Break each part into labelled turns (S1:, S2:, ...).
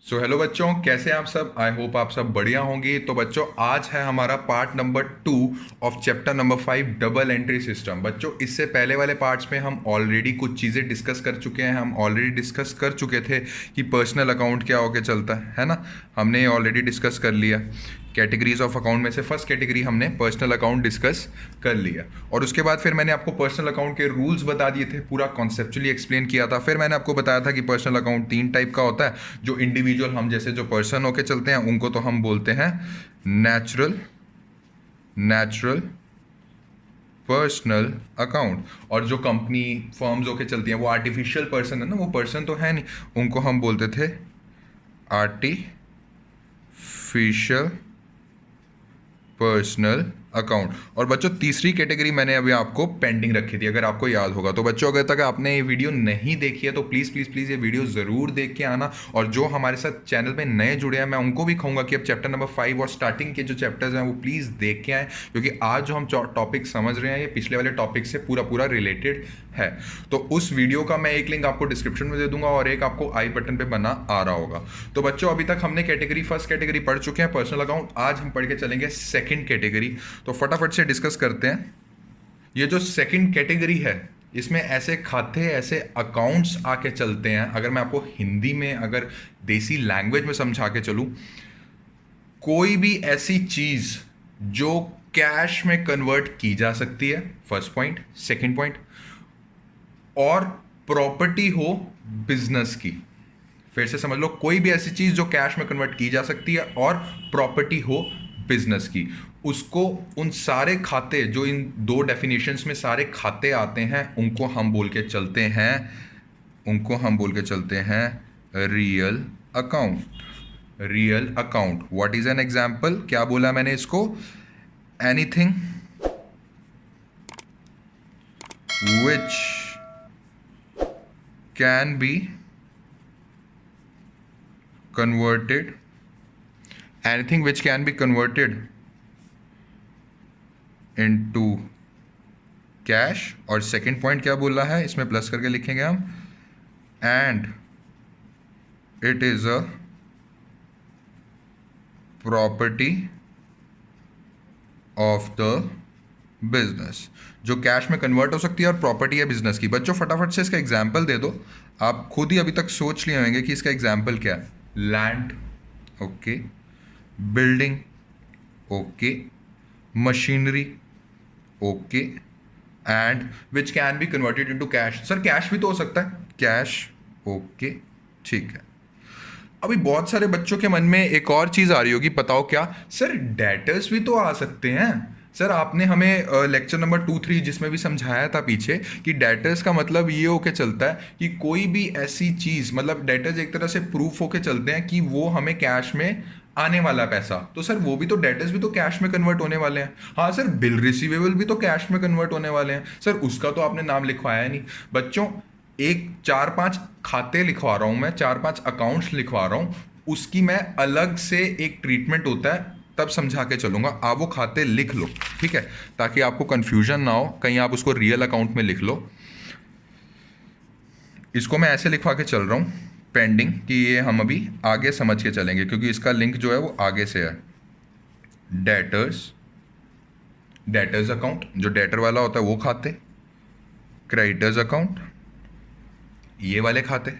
S1: So hello बच्चों, कैसे हैं आप सब। आई होप आप सब बढ़िया होंगे। तो बच्चों, आज है हमारा part number 2 of chapter number 5 double entry system. बच्चों, इससे पहले वाले पार्ट्स में हम ऑलरेडी कुछ चीज़ें डिस्कस कर चुके हैं। हम ऑलरेडी डिस्कस कर चुके थे कि पर्सनल अकाउंट क्या होके चलता है ना। हमने ये ऑलरेडी डिस्कस कर लिया। कैटेगरीज ऑफ अकाउंट में से फर्स्ट कैटेगरी हमने पर्सनल अकाउंट डिस्कस कर लिया, और उसके बाद फिर मैंने आपको पर्सनल अकाउंट के रूल्स बता दिए थे, पूरा कॉन्सेप्चुअली एक्सप्लेन किया था। फिर मैंने आपको बताया था कि पर्सनल अकाउंट 3 टाइप का होता है। जो इंडिविजुअल हम जैसे जो पर्सन होके चलते हैं उनको तो हम बोलते हैं नेचुरल पर्सनल अकाउंट, और जो कंपनी फर्म्स होके चलती हैं वो आर्टिफिशियल पर्सन है ना, वो पर्सन तो है नहीं, उनको हम बोलते थे आर्टिफिशियल पर्सनल अकाउंट। और बच्चों, तीसरी कैटेगरी मैंने अभी आपको पेंडिंग रखी थी, अगर आपको याद होगा तो। बच्चों, अगर तक आपने ये वीडियो नहीं देखी है तो प्लीज़ प्लीज़ प्लीज़ ये वीडियो ज़रूर देख के आना। और जो हमारे साथ चैनल पे नए जुड़े हैं, मैं उनको भी कहूँगा कि अब चैप्टर नंबर 5 और स्टार्टिंग के जो चैप्टर्स हैं वो प्लीज़ देख के आएँ, क्योंकि आज जो हम टॉपिक समझ रहे हैं ये पिछले वाले टॉपिक से पूरा पूरा रिलेटेड है। तो उस वीडियो का मैं एक लिंक आपको डिस्क्रिप्शन में दे दूंगा और एक आपको आई बटन पे बना आ रहा होगा। तो बच्चों, अभी तक हमने फर्स्ट कैटेगरी पढ़ चुके हैं, पर्सनल अकाउंट। आज हम पढ़ के चलेंगे सेकंड कैटेगरी। तो फटाफट से डिस्कस करते हैं। ये जो सेकंड कैटेगरी है, इसमें ऐसे खाते, ऐसे अकाउंट्स आके चलते हैं। अगर मैं आपको हिंदी में, अगर देसी लैंग्वेज में समझा के चलूं, कोई भी ऐसी चीज जो कैश में कन्वर्ट की जा सकती है, फर्स्ट पॉइंट। सेकंड पॉइंट, और प्रॉपर्टी हो बिजनेस की। फिर से समझ लो, कोई भी ऐसी चीज जो कैश में कन्वर्ट की जा सकती है और प्रॉपर्टी हो बिजनेस की, उसको, उन सारे खाते जो इन दो डेफिनेशंस में सारे खाते आते हैं, उनको हम बोल के चलते हैं real account. Real account, what is an example, क्या बोला मैंने इसको? Anything which can B converted anything which can be converted into cash। और सेकंड पॉइंट क्या बोला है, इसमें प्लस करके लिखेंगे हम, and it is a property of the business. जो कैश में कन्वर्ट हो सकती है और प्रॉपर्टी है बिजनेस की। बच्चों, फटाफट से इसका एग्जाम्पल दे दो। आप खुद ही अभी तक सोच लिए होंगे कि इसका एग्जाम्पल क्या है। Land, okay. Building, okay. Machinery, okay. And which can be converted into cash. Sir, cash भी तो हो सकता है। कैश, ओके, ठीक है। अभी बहुत सारे बच्चों के मन में एक और चीज आ रही होगी, बताओ क्या? सर, डेटर्स भी तो आ सकते हैं। सर, आपने हमें लेक्चर नंबर 2-3 जिसमें भी समझाया था पीछे कि डेटर्स का मतलब ये होके चलता है कि कोई भी ऐसी चीज, मतलब डेटर्स एक तरह से प्रूफ होके चलते हैं कि वो हमें कैश में आने वाला पैसा। तो सर, वो भी तो, डेटर्स भी तो कैश में कन्वर्ट होने वाले हैं। हाँ सर, बिल रिसीवेबल भी तो कैश में कन्वर्ट होने वाले हैं। सर, उसका तो आपने नाम लिखवाया नहीं। बच्चों, एक 4-5 खाते लिखवा रहा हूं मैं, 4-5 अकाउंट्स लिखवा रहा हूं, उसकी मैं अलग से एक ट्रीटमेंट होता है, तब समझा के चलूंगा। आप वो खाते लिख लो, ठीक है, ताकि आपको कंफ्यूजन ना हो, कहीं आप उसको रियल अकाउंट में लिख लो। इसको मैं ऐसे लिखवा के चल रहा हूं पेंडिंग, कि ये हम अभी आगे समझ के चलेंगे, क्योंकि इसका लिंक जो है वो आगे से है। डेटर्स अकाउंट, जो डेटर वाला होता है वो खाते। क्रेडिटर्स अकाउंट, ये वाले खाते।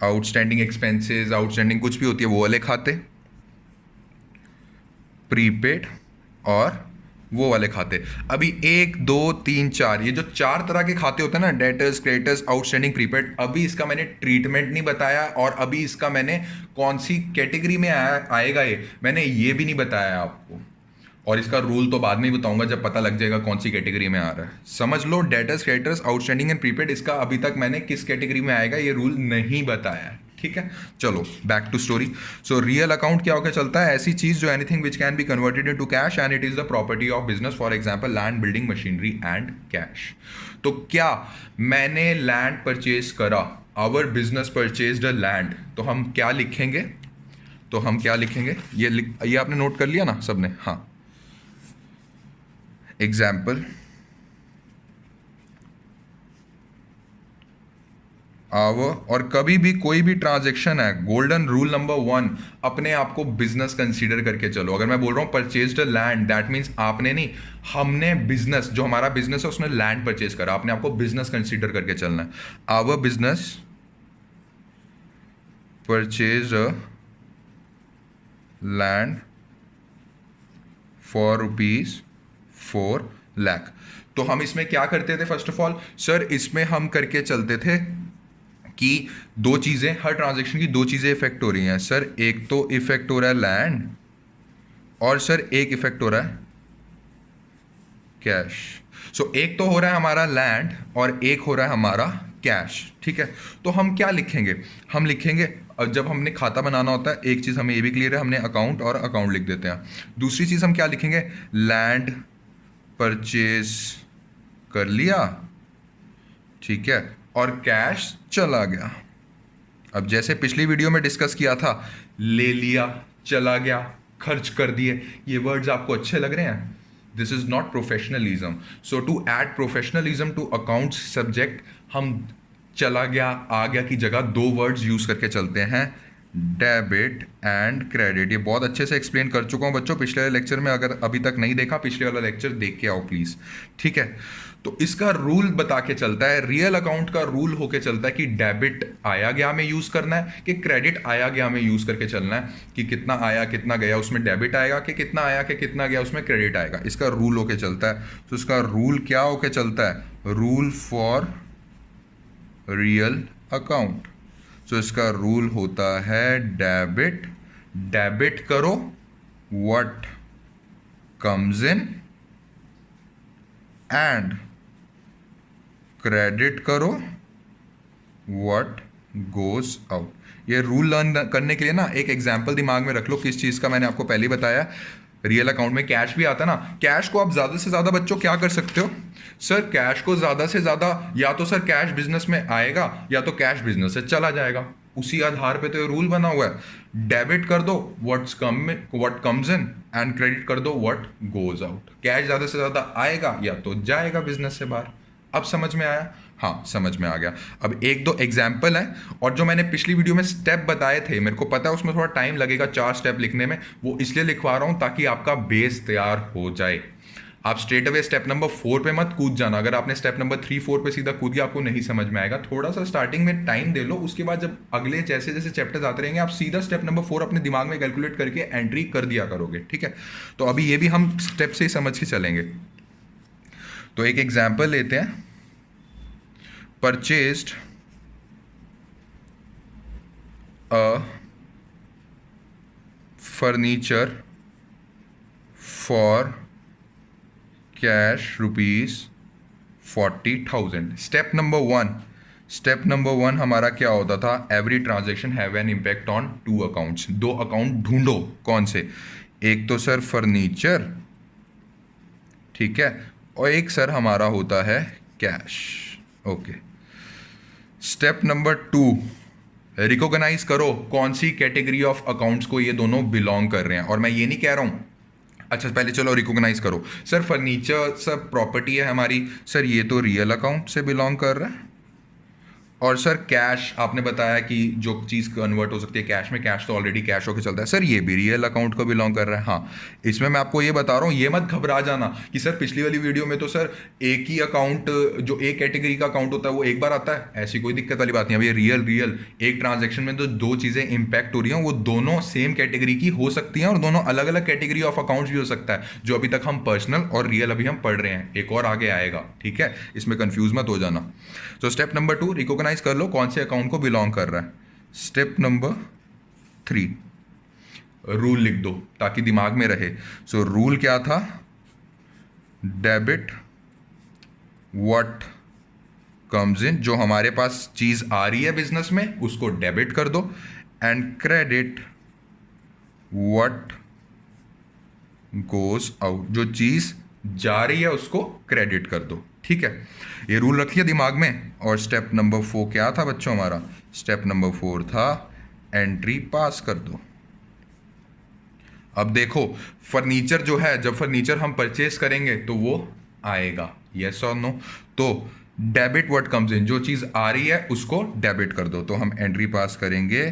S1: आउटस्टैंडिंग एक्सपेंसेस, आउटस्टैंडिंग कुछ भी होती है वो वाले खाते। प्रीपेड, और वो वाले खाते। अभी 1 2 3 4, ये जो 4 तरह के खाते होते हैं ना, डेटर्स, क्रेडिटर्स, आउटस्टैंडिंग, प्रीपेड, अभी इसका मैंने ट्रीटमेंट नहीं बताया, और अभी इसका मैंने कौन सी कैटेगरी में आएगा ये मैंने ये भी नहीं बताया आपको। और इसका रूल तो बाद में ही बताऊंगा, जब पता लग जाएगा कौन सी कैटेगरी में आ रहा है। समझ लो, debtors, creditors, outstanding and prepaid, इसका अभी तक मैंने किस कैटेगरी में आएगा ये रूल नहीं बताया है, ठीक है। चलो back to story. So real account क्या होकर चलता है? ऐसी चीज जो anything which can be converted into cash and it is the property of business, for example land, building, machinery and cash. तो क्या मैंने लैंड परचेज करा, our business purchased a land, तो हम क्या लिखेंगे? ये आपने नोट कर लिया ना सबने? हाँ। एग्जाम्पल, और कभी भी कोई भी ट्रांजेक्शन है, गोल्डन रूल नंबर 1, अपने आप को बिजनेस कंसीडर करके चलो। अगर मैं बोल रहा हूँ purchase the land, that means आपने नहीं, हमने बिजनेस, जो हमारा बिजनेस है उसने लैंड परचेज करा, आपने आपको बिजनेस कंसीडर करके चलना है। Our business purchase land for ₹4 lakh. तो हम इसमें क्या करते थे? फर्स्ट ऑफ ऑल सर, इसमें हम करके चलते थे कि दो चीज़ें, हर ट्रांजैक्शन की दो चीज़ें इफेक्ट हो रही हैं सर। एक तो इफेक्ट हो रहा है लैंड, और सर एक इफेक्ट हो रहा है कैश। सो एक तो हो रहा है हमारा लैंड और एक हो रहा है हमारा कैश, ठीक है। तो हम क्या लिखेंगे? हम लिखेंगे, जब हमने खाता बनाना होता है, एक चीज़ हमें ये भी क्लियर है, हमने अकाउंट और अकाउंट लिख देते हैं। दूसरी चीज़ हम क्या लिखेंगे? लैंड परचेज कर लिया, ठीक है, और कैश चला गया। अब जैसे पिछली वीडियो में डिस्कस किया था, ले लिया, चला गया, खर्च कर दिए, ये वर्ड्स आपको अच्छे लग रहे हैं? This is not professionalism. So to add professionalism to account subject, हम चला गया, आ गया की जगह दो वर्ड्स यूज करके चलते हैं, डेबिट एंड क्रेडिट। ये बहुत अच्छे से एक्सप्लेन कर चुका हूं बच्चों पिछले वाले लेक्चर में। अगर अभी तक नहीं देखा, पिछले वाला लेक्चर देख के आओ प्लीज, ठीक है। तो इसका रूल बता के चलता है, रियल अकाउंट का रूल होके चलता है कि डेबिट आया गया में यूज करना है कि क्रेडिट आया गया में यूज करके चलना है, कि कितना आया कितना गया उसमें डेबिट आएगा, कि कितना आया कि कितना गया उसमें क्रेडिट आएगा। इसका रूल होके चलता है। तो इसका रूल क्या होके चलता है? Rule for real account. तो इसका रूल होता है डेबिट, डेबिट करो what comes in, and credit करो व्हाट गोज आउट। ये रूल लर्न करने के लिए ना एक एग्जांपल दिमाग में रख लो, किस चीज़ का मैंने आपको पहले ही बताया। रियल अकाउंट में कैश भी आता ना, कैश को आप ज़्यादा से ज़्यादा बच्चों क्या कर सकते हो? सर कैश को ज़्यादा से ज़्यादा या तो सर कैश बिजनेस में आएगा या तो कैश बिजनेस से चला जाएगा, उसी आधार पे तो ये रूल बना हुआ है। डेबिट कर दो what comes in, and credit कर दो व्हाट गोज आउट। कैश ज़्यादा से ज़्यादा आएगा या तो जाएगा बिजनेस से बाहर। अब समझ में आया? हाँ, समझ में आ गया। अब एक दो एग्जाम्पल है, और जो मैंने पिछली वीडियो में स्टेप बताए थे, मेरे को पता है उसमें थोड़ा टाइम लगेगा 4 स्टेप लिखने में, वो इसलिए लिखवा रहा हूँ ताकि आपका बेस तैयार हो जाए। आप स्ट्रेट अवे स्टेप नंबर 4 पे मत कूद जाना। अगर आपने स्टेप नंबर 3, 4 पे सीधा कूद गया, आपको नहीं समझ में आएगा। थोड़ा सा स्टार्टिंग में टाइम दे लो, उसके बाद जब अगले जैसे जैसे चैप्टर्स आते रहेंगे, आप सीधा स्टेप नंबर 4 अपने दिमाग में कैलकुलेट करके एंट्री कर दिया करोगे, ठीक है। तो अभी ये भी हम स्टेप से ही समझ के चलेंगे। तो एक एग्जाम्पल लेते हैं, purchased a furniture for cash ₹40,000। Step number 1 हमारा क्या होता था? Every transaction have an impact on 2 accounts. 2 account ढूंढो, कौन से? एक तो सर फर्नीचर, ठीक है, और एक सर हमारा होता है cash, okay. Step number 2, recognise करो कौन सी कैटेगरी ऑफ अकाउंट्स को ये दोनों बिलोंग कर रहे हैं। और मैं ये नहीं कह रहा हूं, अच्छा पहले चलो रिकॉग्नाइज करो। सर फर्नीचर सब प्रॉपर्टी है हमारी, सर ये तो रियल अकाउंट से बिलोंग कर रहा है। और सर कैश, आपने बताया कि जो चीज़ कन्वर्ट हो सकती है कैश में, कैश तो ऑलरेडी कैश होकर चलता है, सर ये भी रियल अकाउंट को बिलोंग कर रहा है। हाँ, इसमें मैं आपको ये बता रहा हूँ, ये मत घबरा जाना कि सर पिछली वाली वीडियो में तो सर एक ही अकाउंट, जो एक कैटेगरी का अकाउंट होता है वो एक बार आता है। ऐसी कोई दिक्कत वाली बात नहीं। अब ये रियल एक ट्रांजेक्शन में तो दो चीज़ें इंपैक्ट हो रही हैं, वो दोनों सेम कैटेगरी की हो सकती हैं और दोनों अलग अलग कैटेगरी ऑफ अकाउंट्स भी हो सकता है। जो अभी तक हम पर्सनल और रियल अभी हम पढ़ रहे हैं, एक और आगे आएगा, ठीक है, इसमें कंफ्यूज मत हो जाना। तो स्टेप नंबर 2, रिकॉग्नाइज कर लो कौन से अकाउंट को बिलोंग कर रहा है। स्टेप नंबर 3, रूल लिख दो ताकि दिमाग में रहे। सो रूल क्या था? डेबिट व्हाट कम्स इन, जो हमारे पास चीज आ रही है बिजनेस में उसको डेबिट कर दो, and credit what goes out, जो चीज जा रही है उसको क्रेडिट कर दो, ठीक है। ये रूल रखिए दिमाग में। और स्टेप नंबर 4 क्या था बच्चों हमारा? स्टेप नंबर 4 था एंट्री पास कर दो। अब देखो फर्नीचर जो है, जब फर्नीचर हम परचेज करेंगे तो वो आएगा, यस और नो। तो डेबिट व्हाट कम्स इन, जो चीज़ आ रही है उसको डेबिट कर दो। तो हम एंट्री पास करेंगे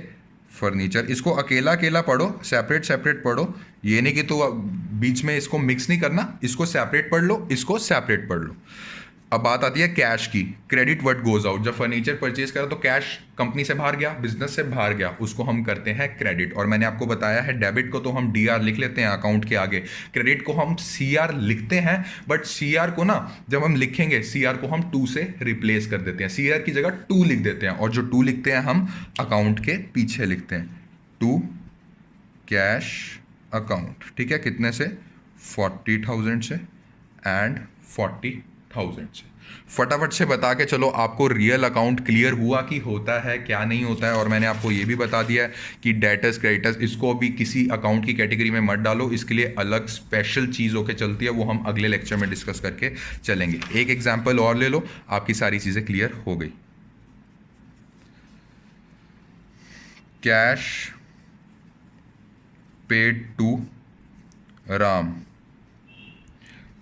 S1: फर्नीचर, इसको अकेला अकेला पढ़ो, सेपरेट सेपरेट पढ़ो, ये नहीं कि तो बीच में इसको मिक्स नहीं करना, इसको सेपरेट पढ़ लो, इसको सेपरेट पढ़ लो। अब बात आती है कैश की, क्रेडिट व्हाट गोज आउट, जब फर्नीचर परचेज करा तो कैश कंपनी से बाहर गया, बिजनेस से बाहर गया, उसको हम करते हैं क्रेडिट। और मैंने आपको बताया है डेबिट को तो हम डीआर लिख लेते हैं अकाउंट के आगे, क्रेडिट को हम सीआर लिखते हैं, बट सीआर को ना जब हम लिखेंगे सीआर को हम 2 से रिप्लेस कर देते हैं, सीआर की जगह 2 लिख देते हैं, और जो 2 लिखते हैं हम अकाउंट के पीछे लिखते हैं, टू कैश अकाउंट। ठीक है, कितने से? 40,000 से एंड 40,000 से। फटाफट से बता के चलो आपको रियल अकाउंट क्लियर हुआ कि होता है क्या नहीं होता है। और मैंने आपको ये भी बता दिया है कि डेटर्स क्रेडिटर्स इसको भी किसी अकाउंट की कैटेगरी में मत डालो, इसके लिए अलग स्पेशल चीज़ होकर चलती है, वो हम अगले लेक्चर में डिस्कस करके चलेंगे। एक एग्जाम्पल और ले लो, आपकी सारी चीज़ें क्लियर हो गई। Cash paid to Ram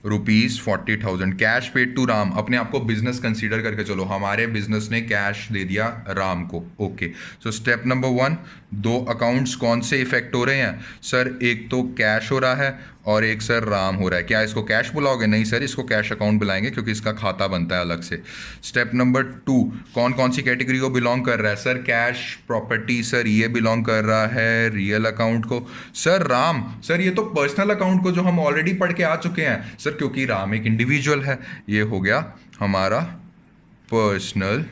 S1: ₹40,000, cash paid to Ram. अपने आप को बिजनेस कंसीडर करके चलो, हमारे बिजनेस ने कैश दे दिया राम को। Okay, so step number 1, 2 accounts कौन से इफेक्ट हो रहे हैं सर? एक तो कैश हो रहा है और एक सर राम हो रहा है। क्या इसको कैश बुलाओगे? नहीं सर, इसको कैश अकाउंट बुलाएंगे क्योंकि इसका खाता बनता है अलग से। स्टेप नंबर 2, कौन कौन सी कैटेगरी को बिलोंग कर रहा है सर? कैश, प्रॉपर्टी, सर ये बिलोंग कर रहा है रियल अकाउंट को। सर राम, सर ये तो पर्सनल अकाउंट को जो हम ऑलरेडी पढ़ के आ चुके हैं सर, क्योंकि राम एक इंडिविजुअल है। ये हो गया हमारा पर्सनल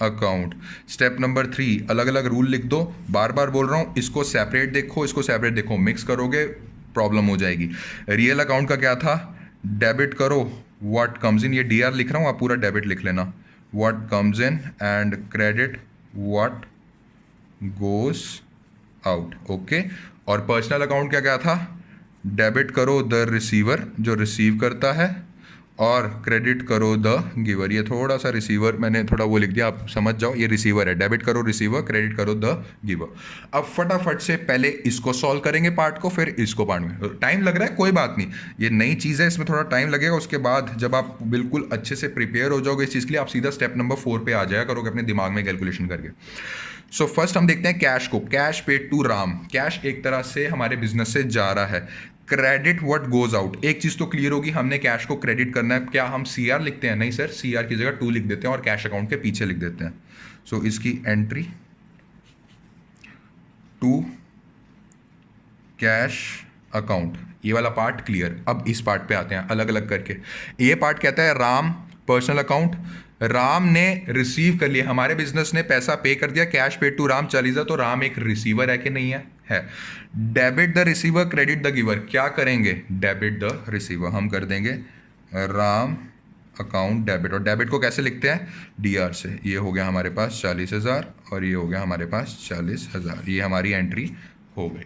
S1: अकाउंट। स्टेप नंबर 3, अलग अलग रूल लिख दो, बार बार बोल रहा हूँ, इसको सेपरेट देखो, इसको सेपरेट देखो, मिक्स करोगे प्रॉब्लम हो जाएगी। रियल अकाउंट का क्या था? डेबिट करो व्हाट कम्स इन, ये डीआर लिख रहा हूँ, आप पूरा डेबिट लिख लेना, what comes in, and credit what goes out. Okay, और पर्सनल अकाउंट क्या क्या था? डेबिट करो द रिसीवर, जो रिसीव करता है, और क्रेडिट करो द गिवर। ये थोड़ा सा रिसीवर मैंने थोड़ा वो लिख दिया, आप समझ जाओ, ये रिसीवर है। डेबिट करो रिसीवर, क्रेडिट करो द गिवर। अब फटाफट से पहले इसको सॉल्व करेंगे पार्ट को, फिर इसको पार्ट में। टाइम लग रहा है, कोई बात नहीं, ये नई चीज़ है, इसमें थोड़ा टाइम लगेगा। उसके बाद जब आप बिल्कुल अच्छे से प्रिपेयर हो जाओगे इस चीज़ के लिए, आप सीधा स्टेप नंबर 4 पे आ जाया करोगे अपने दिमाग में कैलकुलेशन करके। सो फर्स्ट हम देखते हैं कैश को, cash paid to Ram. Cash एक तरह से हमारे बिजनेस से जा रहा है। क्रेडिट व्हाट गोज आउट, एक चीज तो क्लियर होगी, हमने कैश को क्रेडिट करना है। क्या हम सीआर लिखते हैं? नहीं सर, सीआर की जगह 2 लिख देते हैं और कैश अकाउंट के पीछे लिख देते हैं। सो इसकी एंट्री टू कैश अकाउंट, ये वाला पार्ट क्लियर। अब इस पार्ट पे आते हैं अलग अलग करके। ये पार्ट कहता है राम पर्सनल अकाउंट, राम ने रिसीव कर लिया, हमारे बिजनेस ने पैसा पे कर दिया, कैश पेड टू राम 40,000, तो राम एक रिसीवर है कि नहीं है? है। Debit the receiver, credit the giver. क्या करेंगे? डेबिट द रिसीवर, हम कर देंगे राम अकाउंट डेबिट। और डेबिट को कैसे लिखते हैं? डीआर से। ये हो गया हमारे पास 40,000 और ये हो गया हमारे पास 40,000, ये हमारी एंट्री हो गई।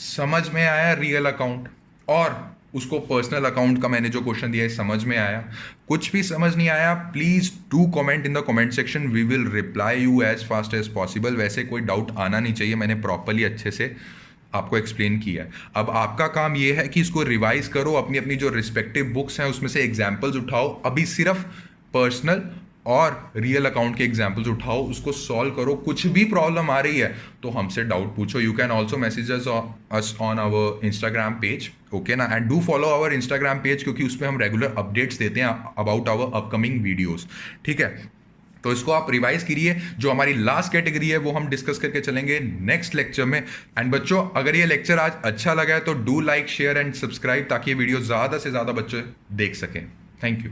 S1: समझ में आया रियल अकाउंट? और उसको पर्सनल अकाउंट का मैंने जो क्वेश्चन दिया है समझ में आया? कुछ भी समझ नहीं आया, please do comment in the comment section, we will reply you as fast as possible. वैसे कोई डाउट आना नहीं चाहिए, मैंने प्रॉपरली अच्छे से आपको एक्सप्लेन किया है। अब आपका काम ये है कि इसको रिवाइज करो, अपनी अपनी जो रिस्पेक्टिव बुक्स हैं उसमें से एग्जाम्पल्स उठाओ। अभी सिर्फ पर्सनल और रियल अकाउंट के एग्जाम्पल्स उठाओ, उसको सॉल्व करो। कुछ भी प्रॉब्लम आ रही है तो हमसे डाउट पूछो। You can also message us on our Instagram page, okay ना, and do follow our Instagram page, क्योंकि उसमें हम रेगुलर अपडेट्स देते हैं अबाउट आवर अपकमिंग वीडियोस। ठीक है, तो इसको आप रिवाइज करिए। जो हमारी लास्ट कैटेगरी है वो हम डिस्कस करके चलेंगे नेक्स्ट लेक्चर में। एंड बच्चों, अगर ये लेक्चर आज अच्छा लगा है तो do like, share and subscribe, ताकि ये वीडियो ज़्यादा से ज़्यादा बच्चे देख सकें। Thank you.